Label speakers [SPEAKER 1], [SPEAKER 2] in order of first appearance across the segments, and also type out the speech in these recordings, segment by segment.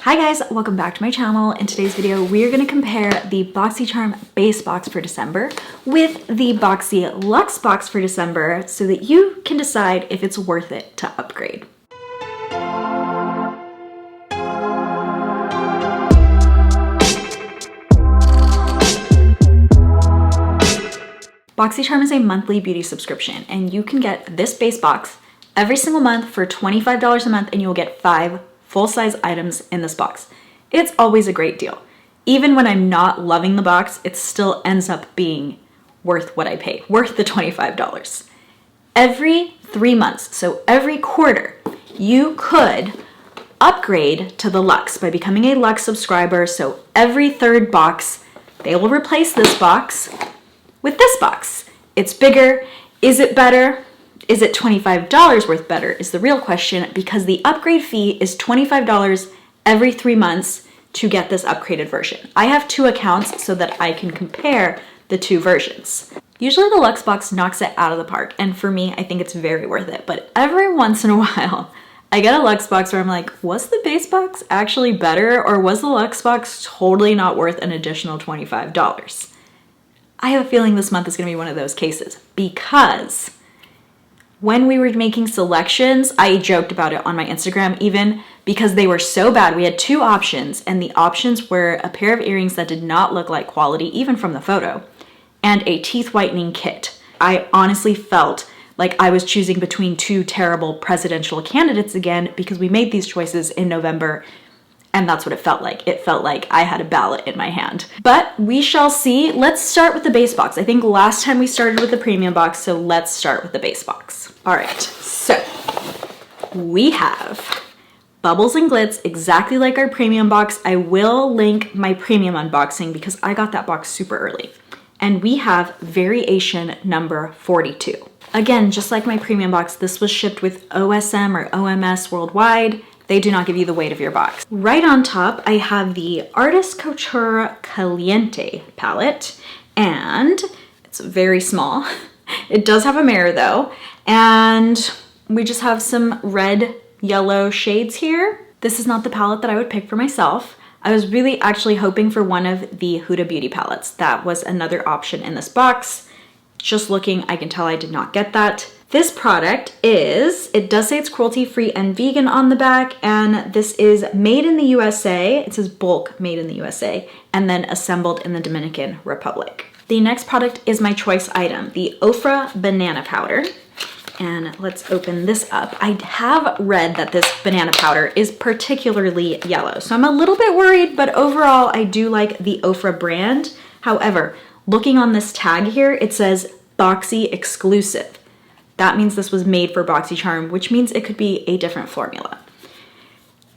[SPEAKER 1] Hi guys, welcome back to my channel. In today's video, we're gonna compare the Boxycharm base box for December with the Boxy Luxe box for December so that you can decide if it's worth it to upgrade. Boxycharm is a monthly beauty subscription and you can get this base box every single month for $25 a month and you'll get 5 full-size items in this box. It's always a great deal. Even when I'm not loving the box, it still ends up being worth what I paid, worth the $25. Every 3 months, so every quarter, you could upgrade to the Luxe by becoming a Luxe subscriber. So every third box, they will replace this box with this box. It's bigger. Is it better? Is it $25 worth better is the real question, because the upgrade fee is $25 every 3 months to get this upgraded version. I have 2 accounts so that I can compare the 2 versions. Usually the Luxe box knocks it out of the park, and for me, I think it's very worth it. But every once in a while, I get a Luxe box where I'm like, was the base box actually better, or was the Luxe box totally not worth an additional $25? I have a feeling this month is gonna be one of those cases, because when we were making selections, I joked about it on my Instagram even, because they were so bad. We had 2 options, and the options were a pair of earrings that did not look like quality, even from the photo, and a teeth whitening kit. I honestly felt like I was choosing between 2 terrible presidential candidates again, because we made these choices in November, and that's what it felt like. It felt like I had a ballot in my hand. But we shall see. Let's start with the base box. I think last time we started with the premium box, so let's start with the base box. All right, so we have bubbles and glitz, exactly like our premium box. I will link my premium unboxing because I got that box super early. And we have variation number 42. Again, just like my premium box, this was shipped with OSM or OMS worldwide. They do not give you the weight of your box. Right on top, I have the Artist Couture Caliente palette, and it's very small. It does have a mirror though, and we just have some red, yellow shades here. This is not the palette that I would pick for myself. I was really actually hoping for one of the Huda Beauty palettes. That was another option in this box. Just looking, I can tell I did not get that. This product is, it does say it's cruelty-free and vegan on the back, and this is made in the USA. It says bulk made in the USA, and then assembled in the Dominican Republic. The next product is my choice item, the Ofra Banana Powder. And let's open this up. I have read that this banana powder is particularly yellow, so I'm a little bit worried, but overall I do like the Ofra brand. However, looking on this tag here, it says Boxy exclusive. That means this was made for Boxycharm, which means it could be a different formula.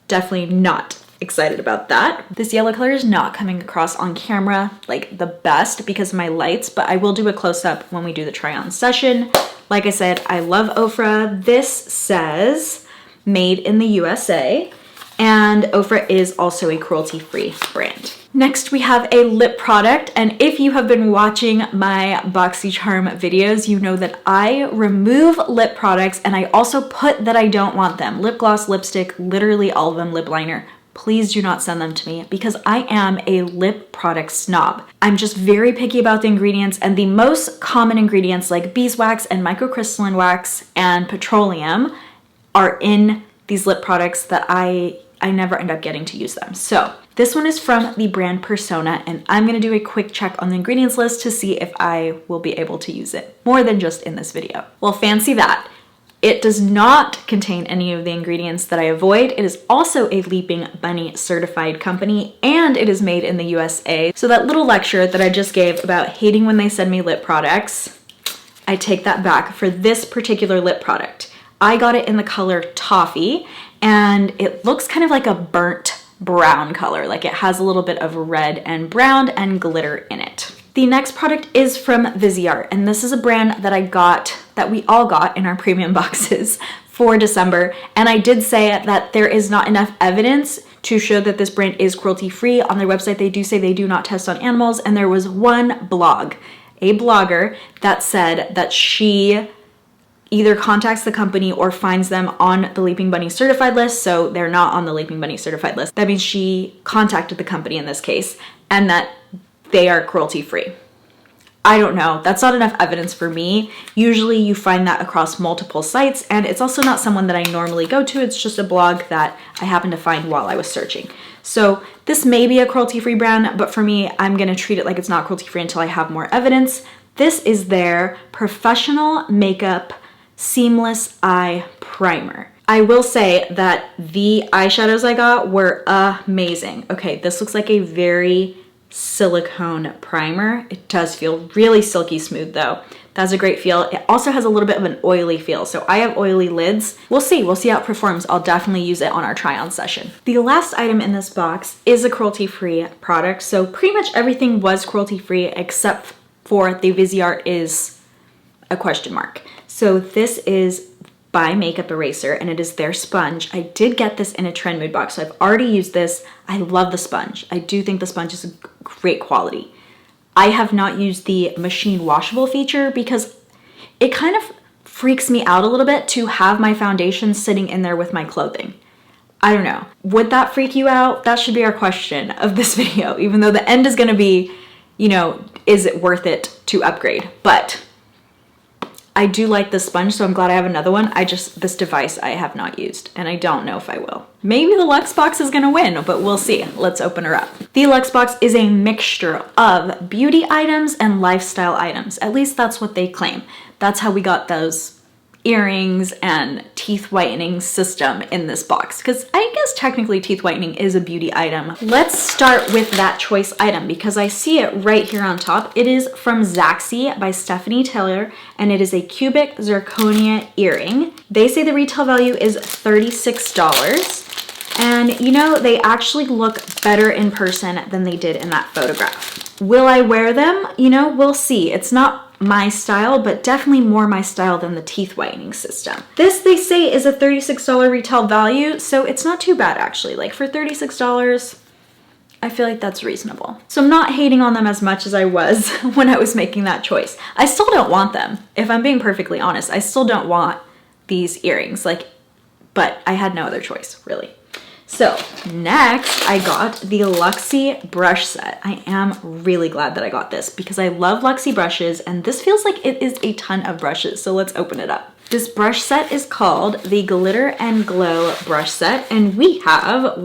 [SPEAKER 1] Definitely not excited about that. This yellow color is not coming across on camera like the best because of my lights, but I will do a close-up when we do the try-on session. Like I said, I love Ofra. This says made in the USA, and Ofra is also a cruelty-free brand. Next, we have a lip product, and if you have been watching my Boxycharm videos, you know that I remove lip products, and I also put that I don't want them. Lip gloss, lipstick, literally all of them, lip liner. Please do not send them to me because I am a lip product snob. I'm just very picky about the ingredients, and the most common ingredients like beeswax and microcrystalline wax and petroleum are in these lip products that I never end up getting to use them. So this one is from the brand Persona, and I'm gonna do a quick check on the ingredients list to see if I will be able to use it more than just in this video. Well, fancy that. It does not contain any of the ingredients that I avoid. It is also a Leaping Bunny certified company, and it is made in the USA. So that little lecture that I just gave about hating when they send me lip products, I take that back for this particular lip product. I got it in the color Toffee, and it looks kind of like a burnt brown color. Like it has a little bit of red and brown and glitter in it. The next product is from Viseart, and this is a brand that I got, that we all got in our premium boxes for December. And I did say that there is not enough evidence to show that this brand is cruelty-free. On their website, they do say they do not test on animals, and there was one blog, a blogger, that said that she either contacts the company or finds them on the Leaping Bunny certified list. So they're not on the Leaping Bunny certified list. That means she contacted the company in this case and that they are cruelty free. I don't know. That's not enough evidence for me. Usually you find that across multiple sites, and it's also not someone that I normally go to. It's just a blog that I happened to find while I was searching. So this may be a cruelty-free brand, but for me, I'm going to treat it like it's not cruelty-free until I have more evidence. This is their Professional Makeup Seamless Eye Primer. I will say that the eyeshadows I got were amazing. Okay, this looks like a very silicone primer. It does feel really silky smooth though. That's a great feel. It also has a little bit of an oily feel. So I have oily lids. We'll see how it performs. I'll definitely use it on our try-on session. The last item in this box is a cruelty-free product. So pretty much everything was cruelty-free except for the Viseart is a question mark. So this is by Makeup Eraser, and it is their sponge. I did get this in a Trend Mood box, so I've already used this. I love the sponge. I do think the sponge is great quality. I have not used the machine washable feature because it kind of freaks me out a little bit to have my foundation sitting in there with my clothing. I don't know. Would that freak you out? That should be our question of this video, even though the end is gonna be, you know, is it worth it to upgrade? But I do like this sponge, so I'm glad I have another one. This device I have not used, and I don't know if I will. Maybe the Luxe box is gonna win, but we'll see. Let's open her up. The Luxe box is a mixture of beauty items and lifestyle items. At least that's what they claim. That's how we got those earrings and teeth whitening system in this box, because I guess technically teeth whitening is a beauty item. Let's start with that choice item because I see it right here on top. It is from Zaxi by Stephanie Taylor, and it is a cubic zirconia earring. They say the retail value is $36. And you know, they actually look better in person than they did in that photograph. Will I wear them? You know, we'll see. It's not my style, but definitely more my style than the teeth whitening system. This, they say, is a $36 retail value, so it's not too bad actually. Like for $36, I feel like that's reasonable. So I'm not hating on them as much as I was when I was making that choice. I still don't want them. If I'm being perfectly honest, I still don't want these earrings, but I had no other choice, really. So next I got the Luxe brush set. I am really glad that I got this because I love Luxe brushes, and this feels like it is a ton of brushes. So let's open it up. This brush set is called the Glitter and Glow brush set, and we have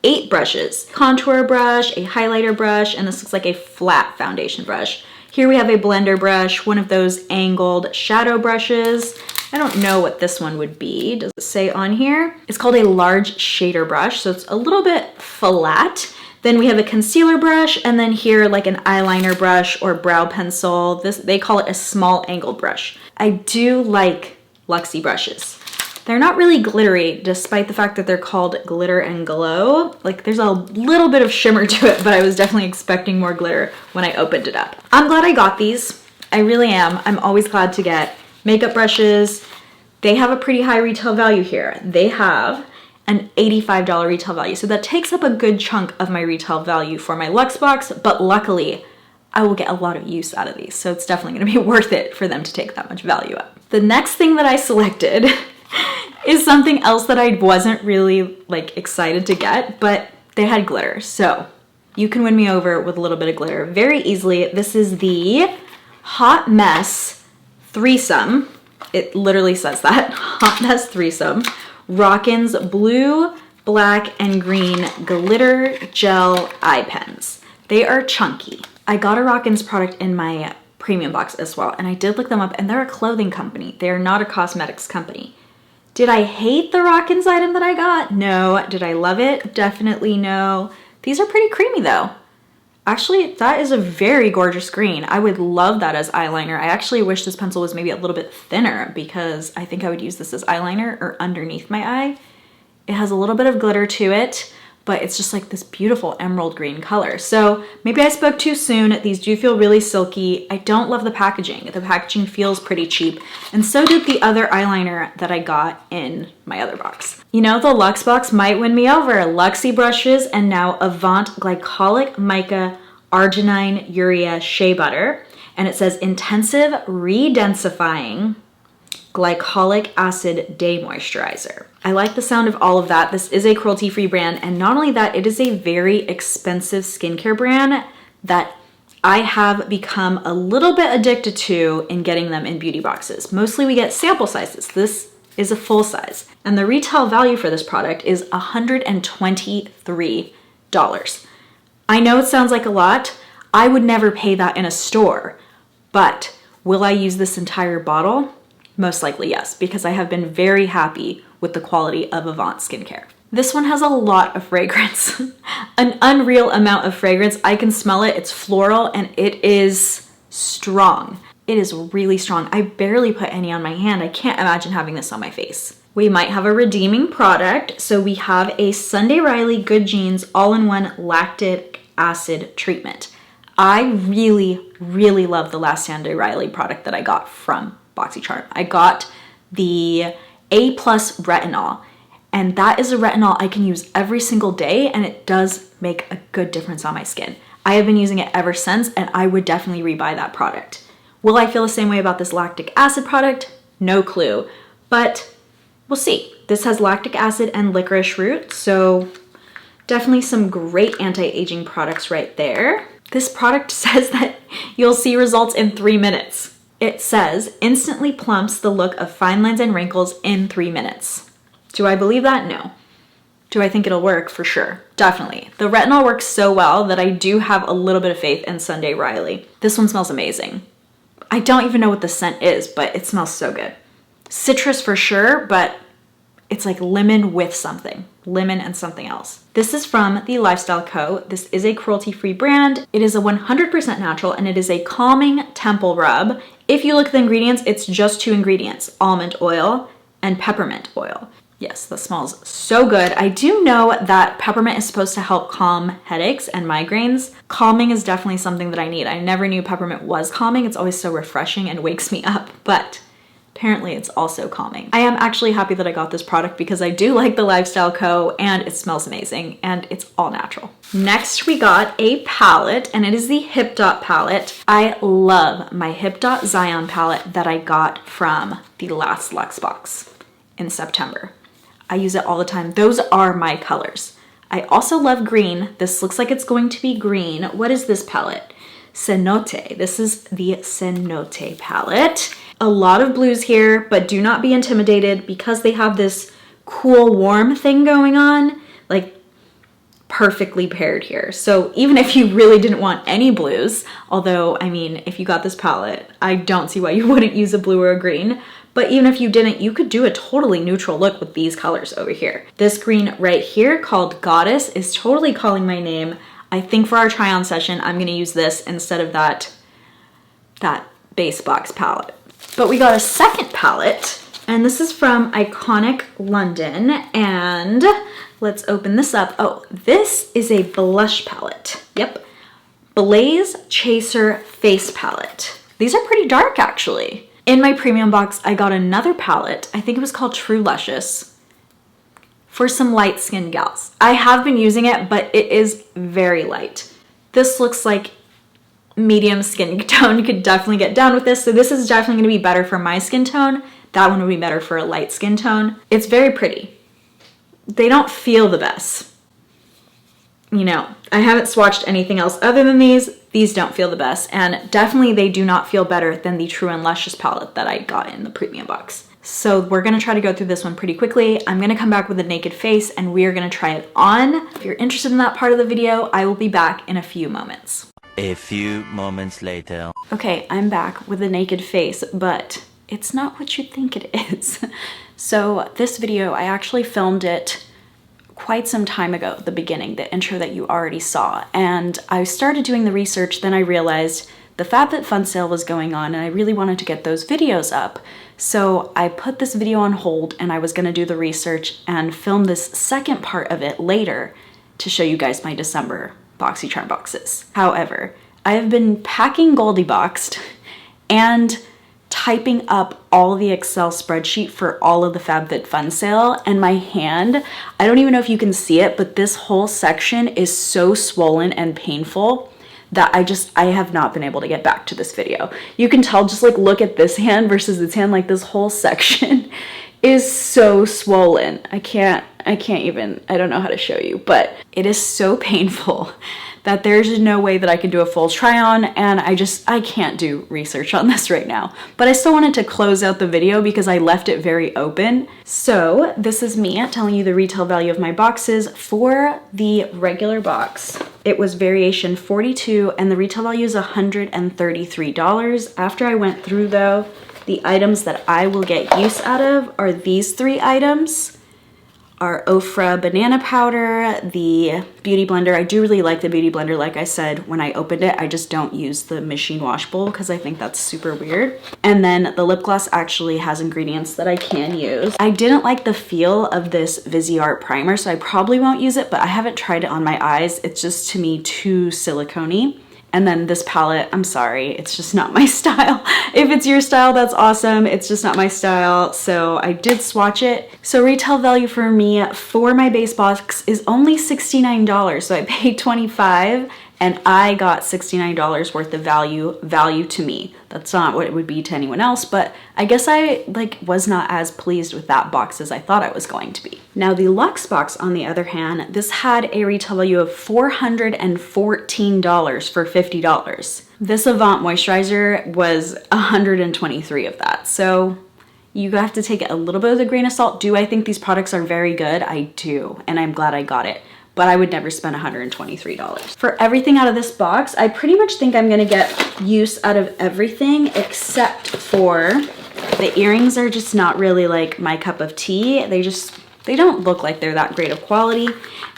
[SPEAKER 1] 8 brushes. Contour brush, a highlighter brush, and this looks like a flat foundation brush. Here we have a blender brush, one of those angled shadow brushes. I don't know what this one would be. Does it say on here? It's called a large shader brush, so it's a little bit flat. Then we have a concealer brush, and then here like an eyeliner brush or brow pencil. They call it a small angled brush. I do like Luxe brushes. They're not really glittery, despite the fact that they're called Glitter and Glow. Like there's a little bit of shimmer to it, but I was definitely expecting more glitter when I opened it up. I'm glad I got these. I really am. I'm always glad to get makeup brushes. They have a pretty high retail value here. They have an $85 retail value. So that takes up a good chunk of my retail value for my Luxe box, but luckily I will get a lot of use out of these. So it's definitely gonna be worth it for them to take that much value up. The next thing that I selected is something else that I wasn't really excited to get, but they had glitter. So you can win me over with a little bit of glitter very easily. This is the Hot Mess Threesome. It literally says that, Hot Mess Threesome. Rockin's blue, black, and green glitter gel eye pens. They are chunky. I got a Rockin's product in my premium box as well, and I did look them up, and they're a clothing company. They are not a cosmetics company. Did I hate the Rockin's item that I got? No. Did I love it? Definitely no. These are pretty creamy though. Actually, that is a very gorgeous green. I would love that as eyeliner. I actually wish this pencil was maybe a little bit thinner because I think I would use this as eyeliner or underneath my eye. It has a little bit of glitter to it, but it's just like this beautiful emerald green color. So maybe I spoke too soon. These do feel really silky. I don't love the packaging. The packaging feels pretty cheap, and so did the other eyeliner that I got in my other box. You know, the Luxe box might win me over. Luxe brushes and now Avant Glycolic Mica Arginine Urea Shea Butter. and it says intensive redensifying glycolic acid day moisturizer. I like the sound of all of that. This is a cruelty-free brand, and not only that, it is a very expensive skincare brand that I have become a little bit addicted to in getting them in beauty boxes. Mostly we get sample sizes. This is a full size, and the retail value for this product is $123. I know it sounds like a lot. I would never pay that in a store, but will I use this entire bottle? Most likely yes, because I have been very happy with the quality of Avant skincare. This one has a lot of fragrance, an unreal amount of fragrance. I can smell it, it's floral, and it is strong. It is really strong. I barely put any on my hand. I can't imagine having this on my face. We might have a redeeming product. So we have a Sunday Riley Good Genes all-in-one lactic acid treatment. I really love the last Sunday Riley product that I got from Boxycharm. I got the A+ retinol, and that is a retinol I can use every single day, and it does make a good difference on my skin. I have been using it ever since, and I would definitely rebuy that product. Will I feel the same way about this lactic acid product? No clue, but we'll see. This has lactic acid and licorice root, so definitely some great anti-aging products right there. This product says that you'll see results in 3 minutes. It says instantly plumps the look of fine lines and wrinkles in 3 minutes. Do I believe that? No. Do I think it'll work? For sure. Definitely. The retinol works so well that I do have a little bit of faith in Sunday Riley. This one smells amazing. I don't even know what the scent is, but it smells so good. Citrus for sure, but it's like lemon with something. Lemon and something else. This is from the Lifestyle Co. This is a cruelty-free brand. It is a 100% natural, and it is a calming temple rub. If you look at the ingredients, it's just 2 ingredients, almond oil and peppermint oil. Yes, that smells so good. I do know that peppermint is supposed to help calm headaches and migraines. Calming is definitely something that I need. I never knew peppermint was calming. It's always so refreshing and wakes me up, but apparently it's also calming. I am actually happy that I got this product because I do like the Lifestyle Co. and it smells amazing and it's all natural. Next we got a palette, and it is the Hip Dot palette. I love my Hip Dot Zion palette that I got from the last Luxe box in September. I use it all the time. Those are my colors. I also love green. This looks like it's going to be green. What is this palette? Cenote. This is the Cenote palette. A lot of blues here, but do not be intimidated because they have this cool warm thing going on, like perfectly paired here. So even if you really didn't want any blues, although I mean, if you got this palette, I don't see why you wouldn't use a blue or a green, but even if you didn't, you could do a totally neutral look with these colors over here. This green right here called Goddess is totally calling my name. I think for our try on session, I'm gonna use this instead of that base box palette. But we got a second palette, and this is from Iconic London, and let's open this up. Oh, this is a blush palette. Yep. Blaze Chaser Face Palette. These are pretty dark, actually. In my premium box, I got another palette. I think it was called True Luscious for some light skinned gals. I have been using it, but it is very light. This looks like medium skin tone could definitely get down with this. So this is definitely going to be better for my skin tone. That one would be better for a light skin tone. It's very pretty. They don't feel the best. You know, I haven't swatched anything else other than these. These don't feel the best, and definitely they do not feel better than the True and Luscious palette that I got in the premium box. So we're gonna try to go through this one pretty quickly. I'm gonna come back with a naked face and we are gonna try it on. If you're interested in that part of the video, I will be back in a few moments.
[SPEAKER 2] A few moments later.
[SPEAKER 1] Okay, I'm back with a naked face, but it's not what you think it is. So this video, I actually filmed it quite some time ago, the beginning, the intro that you already saw. And I started doing the research, then I realized the FabFitFun sale was going on and I really wanted to get those videos up. So I put this video on hold and I was gonna do the research and film this second part of it later to show you guys my December Boxycharm boxes. However, I have been packing Goldie boxed and typing up all the Excel spreadsheet for all of the FabFitFun sale, and my hand, I don't even know if you can see it, but this whole section is so swollen and painful that I have not been able to get back to this video. You can tell, just like look at this hand versus this hand, like this whole section is so swollen. I don't know how to show you, but it is so painful that there's no way that I can do a full try on, and I can't do research on this right now. But I still wanted to close out the video because I left it very open. So this is me telling you the retail value of my boxes. For the regular box, it was variation 42 and the retail value is $133. After I went through though, the items that I will get use out of are these 3 items. Our Ofra banana powder, the beauty blender. I do really like the beauty blender. Like I said, when I opened it, I just don't use the machine wash bowl because I think that's super weird. And then the lip gloss actually has ingredients that I can use. I didn't like the feel of this Viseart primer, so I probably won't use it, but I haven't tried it on my eyes. It's just, to me, too silicone-y. And then this palette, I'm sorry, it's just not my style. If it's your style, that's awesome. It's just not my style, so I did swatch it. So retail value for me for my base box is only $69. So I paid $25 and I got $69 worth of value to me. That's not what it would be to anyone else, but I guess I was not as pleased with that box as I thought I was going to be. Now the Luxe box, on the other hand, this had a retail value of $414 for $50. This Avant moisturizer was $123 of that. So you have to take it a little bit with a grain of salt. Do I think these products are very good? I do, and I'm glad I got it. But I would never spend $123. For everything out of this box, I pretty much think I'm gonna get use out of everything except for the earrings. Are just not really like my cup of tea. They don't look like they're that great of quality.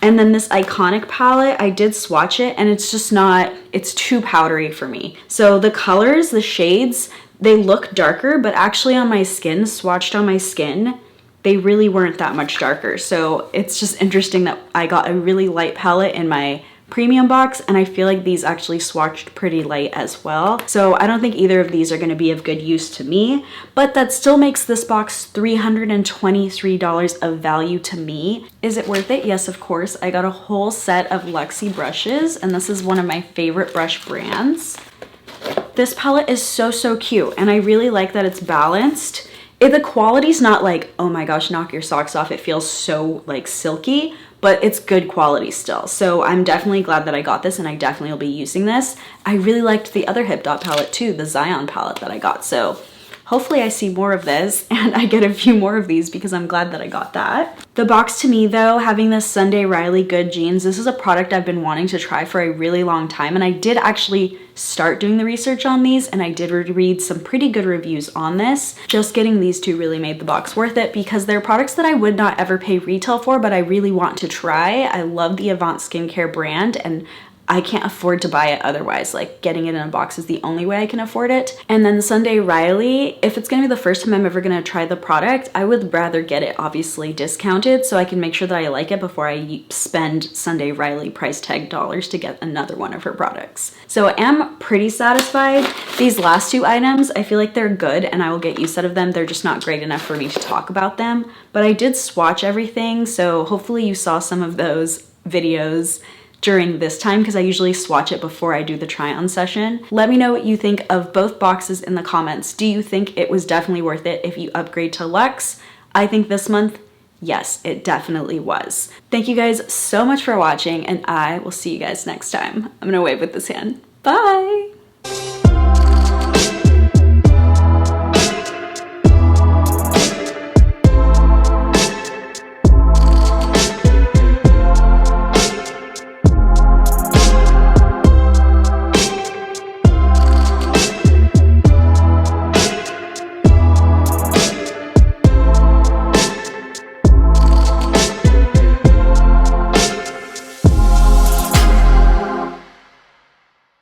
[SPEAKER 1] And then this Iconic palette, I did swatch it and it's just not, it's too powdery for me. So the colors, the shades, they look darker, but actually on my skin, swatched on my skin, they really weren't that much darker. So it's just interesting that I got a really light palette in my premium box, and I feel like these actually swatched pretty light as well. So I don't think either of these are gonna be of good use to me, but that still makes this box $323 of value to me. Is it worth it? Yes, of course. I got a whole set of Luxe brushes, and this is one of my favorite brush brands. This palette is so cute, and I really like that it's balanced. The quality's not like, oh my gosh, knock your socks off. It feels so like silky, but it's good quality still. So I'm definitely glad that I got this, and I definitely will be using this. I really liked the other Hip Dot palette too, the Zion palette that I got. So hopefully I see more of this and I get a few more of these because I'm glad that I got that. The box to me though, having this Sunday Riley Good Jeans, this is a product I've been wanting to try for a really long time, and I did actually start doing the research on these, and I did read some pretty good reviews on this. Just getting these two really made the box worth it because they're products that I would not ever pay retail for, but I really want to try. I love the Avant skincare brand, and I can't afford to buy it otherwise. Like, getting it in a box is the only way I can afford it. And then Sunday Riley, if it's gonna be the first time I'm ever gonna try the product, I would rather get it obviously discounted so I can make sure that I like it before I spend Sunday Riley price tag dollars to get another one of her products. So I am pretty satisfied. These last 2 items, I feel like they're good and I will get use out of them. They're just not great enough for me to talk about them. But I did swatch everything, so hopefully you saw some of those videos during this time because I usually swatch it before I do the try on session. Let me know what you think of both boxes in the comments. Do you think it was definitely worth it if you upgrade to Luxe? I think this month, yes, it definitely was. Thank you guys so much for watching, and I will see you guys next time. I'm gonna wave with this hand. Bye!